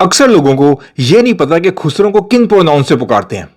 अक्सर लोगों को यह नहीं पता कि खुसरो को किन प्रोनाउन से पुकारते हैं।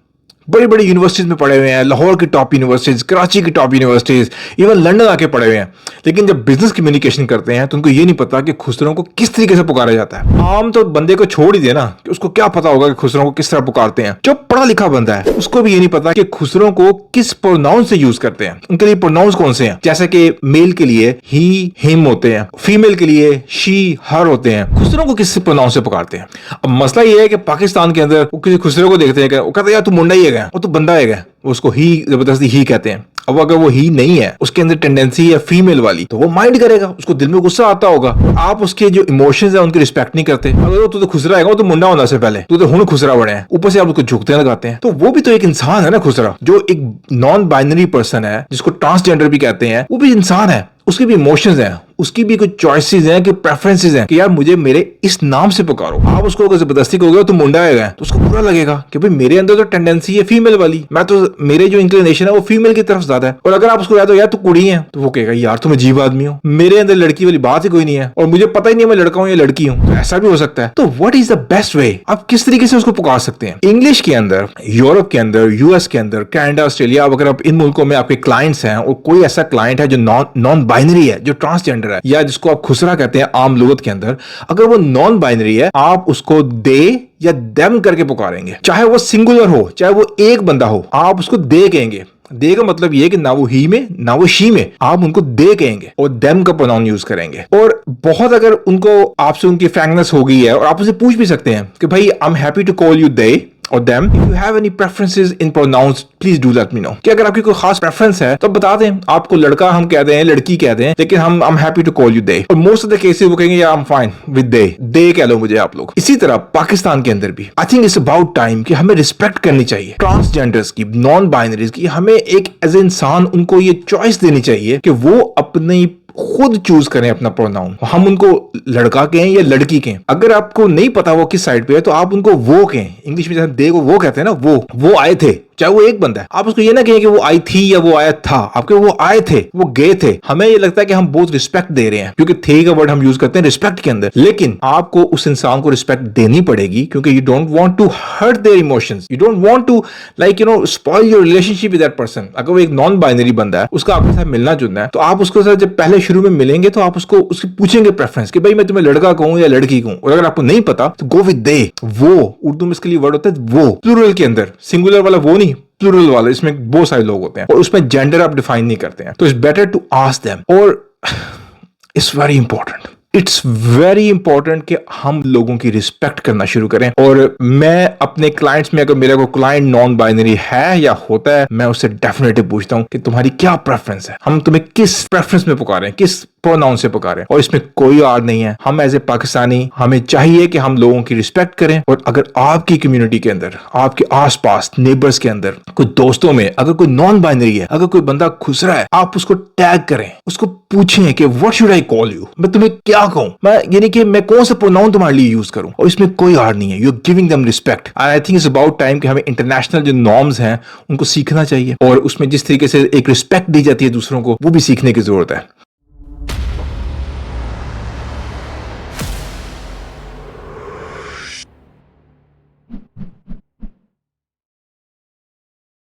बड़ी बड़ी यूनिवर्सिटीज में पढ़े हुए हैं, लाहौर की टॉप यूनिवर्सिटीज, कराची की टॉप यूनिवर्सिटीज, इवन लंदन आके पढ़े हुए हैं, लेकिन जब बिजनेस कम्युनिकेशन करते हैं तो उनको ये नहीं पता कि खुसरो को किस तरीके से पुकारा जाता है। आम तो बंदे को छोड़ ही दे ना कि उसको क्या पता होगा कि खुसरो को किस तरह पुकारते हैं। जो पढ़ा लिखा बंदा है उसको भी ये नहीं पता कि खुसरो को किस प्रोनाउन से यूज करते हैं, उनके लिए प्रोनाउंस कौन से हैं। जैसे कि मेल के लिए ही हिम होते हैं, फीमेल के लिए शी हर होते हैं। खुसरो को किस प्रोनाउन से पुकारते हैं। अब मसला ये है कि पाकिस्तान के अंदर वो किसी खुसरो को देखते हैं, वो कहते हैं यार तू मुंडा ही है, वो तो बंदा है, उसको ही जबरदस्ती ही कहते हैं। अब अगर वो ही नहीं है, उसके अंदर टेंडेंसी है फीमेल वाली, तो वो माइंड करेगा, उसको दिल में गुस्सा आता होगा। आप उसके जो इमोशंस है उनकी रिस्पेक्ट नहीं करते। अगर तू तो खुसरा है, वो तो मुंडा होना से पहले, तू तो हुन खुसरा बने हैं, ऊपर से आप उसको झुकते लगाते हैं। तो वो भी तो एक इंसान है ना खुसरा, जो एक नॉन बाइनरी पर्सन है, जिसको ट्रांसजेंडर भी कहते हैं, वो भी इंसान है। उसके भी इमोशंस हैं, उसकी भी कुछ चॉइसेस हैं, कि प्रेफरेंसेस हैं कि यार मुझे मेरे इस नाम से पुकारो। आप उसको अगर जबरदस्ती कहोगे तो मुंडा है तो उसको बुरा लगेगा कि भाई मेरे अंदर तो टेंडेंसी है फीमेल वाली, मैं तो मेरे जो इंक्लिनेशन है वो फीमेल की तरफ ज्यादा है। और अगर आप उसको कह दो यार तू कुड़ी है, तो वो कहेगा यार तुम अजीब आदमी हो, मेरे अंदर लड़की वाली बात ही कोई नहीं है और मुझे पता ही नहीं मैं लड़का हूं या लड़की हूं। तो ऐसा भी हो सकता है। तो what is the best way, आप किस तरीके से उसको पुकार सकते हैं। इंग्लिश के अंदर, यूरोप के अंदर, यूएस के अंदर, कनाडा, ऑस्ट्रेलिया, अगर आप इन मुल्कों में आपके क्लाइंट्स हैं और कोई ऐसा क्लाइंट है जो नॉन बाइनरी है, जो ट्रांसजेंडर है, या जिसको आप खुसरा कहते हैं आम लोगत के अंदर, अगर वो नॉन बाइनरी है, आप उसको दे या देम करके पुकारेंगे। चाहे वो सिंगुलर हो, चाहे वो एक बंदा हो, आप उसको दे कहेंगे। दे का मतलब ये कि ना वो ही में ना वो शी में, आप उनको दे कहेंगे और देम का प्रोनाउन यूज करेंगे। और बहुत अगर उनको आपसे उनकी फ्रैंकनेस हो गई है और आप उसे पूछ भी सकते हैं कि भाई I am happy to call you दे और them. If you have any preferences in pronouns, please do let me know. कि अगर आपकी कोई खास प्रेफरेंस है तो बता दें। आपको लड़का हम कहते हैं, लड़की कहते हैं, लेकिन I'm happy to call you they. और most of the cases वो कहेंगे I'm fine with they. they कह लो मुझे आप लोग। इसी तरह पाकिस्तान के अंदर भी I think it's about time कि हमें रिस्पेक्ट करनी चाहिए ट्रांसजेंडर्स की, नॉन बाइनरीज की। हमें एक एज ए इंसान उनको ये चॉइस देनी चाहिए कि वो अपनी खुद चूज करें अपना प्रोनाउन। हम उनको लड़का कहें या लड़की कहें। अगर आपको नहीं पता वो किस साइड पे है तो आप उनको वो कहें। इंग्लिश में जैसे दे को वो कहते हैं ना, वो आए थे, चाहे वो एक बंदा है, आप उसको ये ना कहें कि वो आई थी या वो आया था। आपके वो आए थे, वो गए थे। हमें ये लगता है कि हम बहुत रिस्पेक्ट दे रहे हैं क्योंकि थे का वर्ड हम यूज करते हैं रिस्पेक्ट के अंदर, लेकिन आपको उस इंसान को रिस्पेक्ट देनी पड़ेगी क्योंकि you don't want to hurt their emotions, you don't want to spoil your relationship with that person. अगर वो एक नॉन बाइनरी बंदा है, उसका आपके साथ मिलना जुलना है, तो आप उसके साथ जब पहले शुरू में मिलेंगे तो आप उसको उसकी पूछेंगे प्रेफरेंस कि भाई मैं तुम्हें लड़का कहूं या लड़की कहूं। और अगर आपको नहीं पता तो गो विद दे। वो उर्दू में इसके लिए वर्ड होता है वो, प्लूरल के अंदर, सिंगुलर वाला वो नहीं, प्लूरल वाला, इसमें बहुत सारे लोग होते हैं और उसमें जेंडर आप डिफाइन नहीं करते हैं। तो it's better to ask them. और it's very important, it's very important कि हम लोगों की रिस्पेक्ट करना शुरू करें। और मैं अपने क्लाइंट्स में, अगर मेरा कोई क्लाइंट नॉन बाइनरी है या होता है, मैं उससे डेफिनेटली पूछता हूं कि तुम्हारी क्या प्रेफरेंस है, हम तुम्हें किस प्रेफरेंस में पुकारें, किस प्रोनाउन से पुकारें। और इसमें कोई आड़ नहीं है। हम एज ए पाकिस्तानी, हमें चाहिए कि हम लोगों की रिस्पेक्ट करें। और अगर आपकी कम्युनिटी के अंदर, आपके आसपास नेबर्स के अंदर, कोई दोस्तों में अगर कोई नॉन बाइनरी है, अगर कोई बंदा खुसरा है, आप उसको टैग करें, उसको पूछें कि what should I call you, मैं तुम्हें क्या कहूं, मैं यानी कि मैं कौन सा प्रोनाउन तुम्हारे लिए यूज करूं। और इसमें कोई आड़ नहीं है। You are giving them respect. And I think it's about time कि हमें इंटरनेशनल जो नॉर्म्स हैं उनको सीखना चाहिए और उसमें जिस तरीके से एक रिस्पेक्ट दी जाती है दूसरों को, वो भी सीखने की जरूरत है।